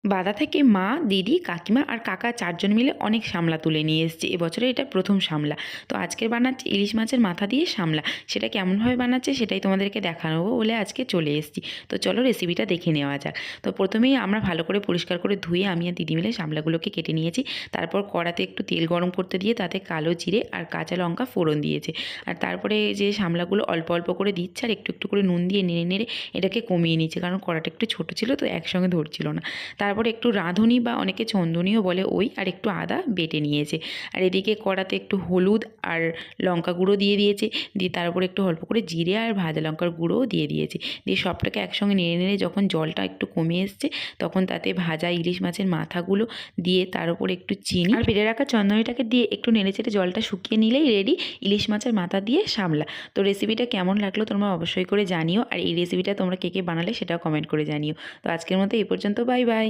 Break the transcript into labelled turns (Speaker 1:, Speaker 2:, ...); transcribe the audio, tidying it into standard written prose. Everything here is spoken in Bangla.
Speaker 1: বাদা থেকে মা, দিদি, কাকিমা আর কাকা 4 জন মিলে অনেক শামলা তুলে নিয়ে এসেছে। এবছরে এটা প্রথম শামলা। তো আজকে বানাচ্ছি ইলিশ মাছের মাথা দিয়ে শামলা। সেটা কেমনভাবে বানাচ্ছে সেটাই তোমাদেরকে দেখানো বলে আজকে চলে এসেছি। তো চলো রেসিপিটা দেখে নেওয়া যাক। তো প্রথমেই আমরা ভালো করে পরিষ্কার করে ধুয়ে আমি আর দিদি মিলে শামলাগুলোকে কেটে নিয়েছি। তারপর কড়াতে একটু তেল গরম করতে দিয়ে তাতে কালো জিরে আর কাঁচা লঙ্কা ফোড়ন দিয়েছে। আর তারপরে যে শামলাগুলো অল্প অল্প করে দিচ্ছে আর একটু একটু করে নুন দিয়ে নেড়ে নেড়ে এটাকে কমিয়ে নিচ্ছে, কারণ কড়াটা একটু ছোটো ছিল তো একসঙ্গে ধরছিল না। তারপরে একটু রাঁধুনি বা অনেকে চন্দনীও বলে ওই, আর একটু আদা বেটে নিয়েছে। আর এদিকে কড়াতে একটু হলুদ আর লঙ্কা গুঁড়ো দিয়ে দিয়েছে, দিয়ে তারপরে একটু অল্প করে জিরে আর ভাজা লঙ্কার গুঁড়োও দিয়ে দিয়েছে। দিয়ে সবটাকে একসঙ্গে নেড়ে নেড়ে যখন জলটা একটু কমে এসছে তখন তাতে ভাজা ইলিশ মাছের মাথাগুলো দিয়ে তার উপর একটু চিনি আর বেটে রাখা চন্দনীটাকে দিয়ে একটু নেড়ে চেড়ে জলটা শুকিয়ে নিলেই রেডি ইলিশ মাছের মাথা দিয়ে শামলা। তো রেসিপিটা কেমন লাগলো তোমরা অবশ্যই করে জানিও, আর এই রেসিপিটা তোমরা কে কে বানালে সেটাও কমেন্ট করে জানিও। তো আজকের মতো এই পর্যন্ত, বাই বাই।